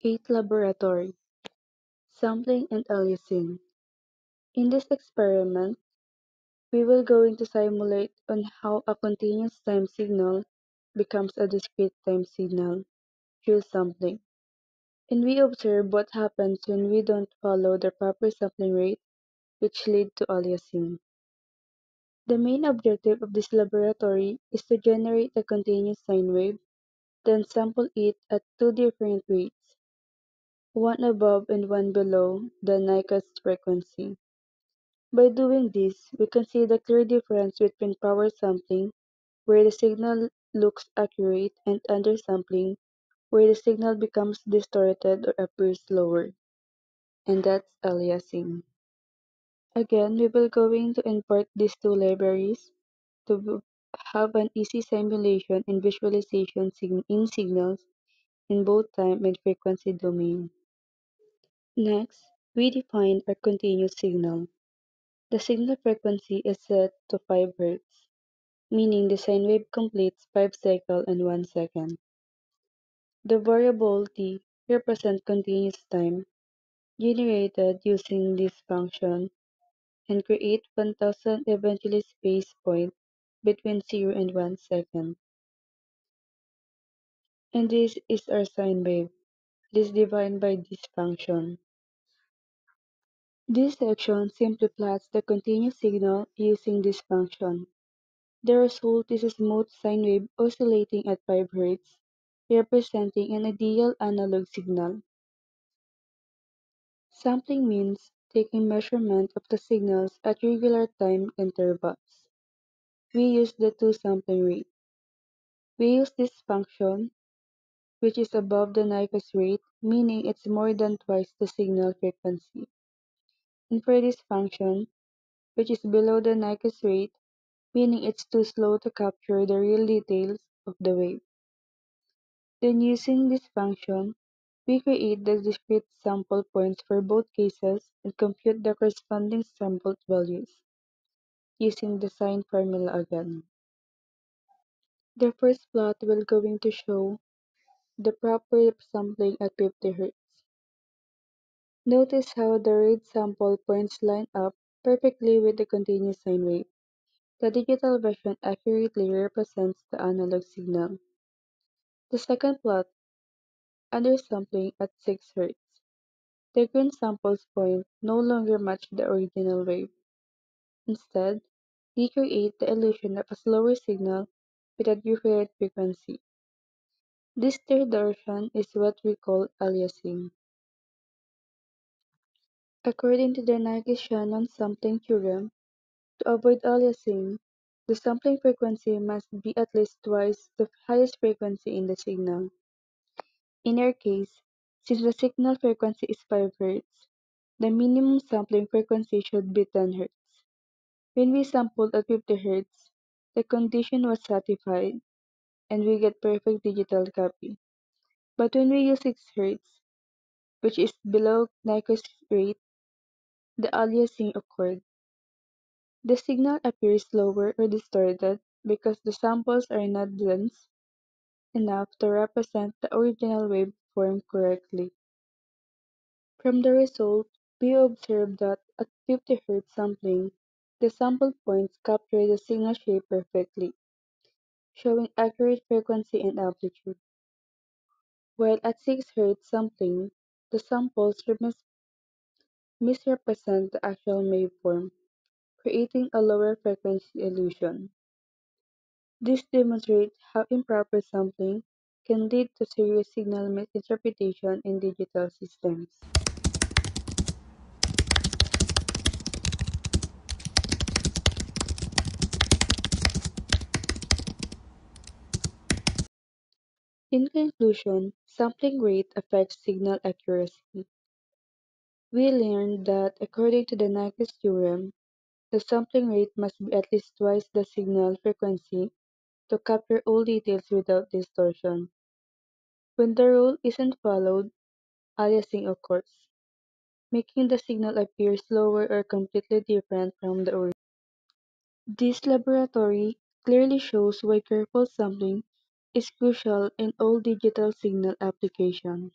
8 Laboratory Sampling and Aliasing. In this experiment, we will going to simulate on how a continuous time signal becomes a discrete time signal through sampling. And we observe what happens when we don't follow the proper sampling rate, which lead to aliasing. The main objective of this laboratory is to generate a continuous sine wave, then sample it at two different rates, one above and one below the Nyquist frequency. By doing this, we can see the clear difference between power sampling, where the signal looks accurate, and undersampling, where the signal becomes distorted or appears lower. And that's aliasing. Again, we will going to import these two libraries to have an easy simulation and visualization in signals in both time and frequency domain. Next, we define our continuous signal. The signal frequency is set to 5 Hz, meaning the sine wave completes 5 cycles in 1 second. The variable t represents continuous time generated using this function and create 1000 eventually space point between 0 and 1 second. And this is our sine wave. It is defined by this function. This section simply plots the continuous signal using this function. The result is a smooth sine wave oscillating at 5 Hz, representing an ideal analog signal. Sampling means taking measurement of the signals at regular time intervals. We use the two sampling rate. We use this function, which is above the Nyquist rate, meaning it's more than twice the signal frequency. And for this function, which is below the Nyquist rate, meaning it's too slow to capture the real details of the wave. Then using this function, we create the discrete sample points for both cases and compute the corresponding sampled values, using the sine formula again. The first plot will going to show the proper sampling at 50 Hz. Notice how the red sample points line up perfectly with the continuous sine wave. The digital version accurately represents the analog signal. The second plot, undersampling at 6 Hz. The green samples point no longer match the original wave. Instead, we create the illusion of a slower signal with a different frequency. This distortion is what we call aliasing. According to the Nyquist-Shannon sampling theorem, to avoid aliasing, the sampling frequency must be at least twice the highest frequency in the signal. In our case, since the signal frequency is 5 Hz, the minimum sampling frequency should be 10 Hz. When we sampled at 50 Hz, the condition was satisfied and we get perfect digital copy. But when we use 6 Hz, which is below Nyquist rate, the aliasing occurred. The signal appears slower or distorted because the samples are not dense enough to represent the original waveform correctly. From the result, we observe that at 50 Hz sampling, the sample points capture the signal shape perfectly, showing accurate frequency and amplitude. While at 6 Hz sampling, the samples misrepresent the actual waveform, creating a lower frequency illusion. This demonstrates how improper sampling can lead to serious signal misinterpretation in digital systems. In conclusion, sampling rate affects signal accuracy. We learned that according to the Nyquist theorem, the sampling rate must be at least twice the signal frequency to capture all details without distortion. When the rule isn't followed, aliasing occurs, making the signal appear slower or completely different from the original. This laboratory clearly shows why careful sampling is crucial in all digital signal applications.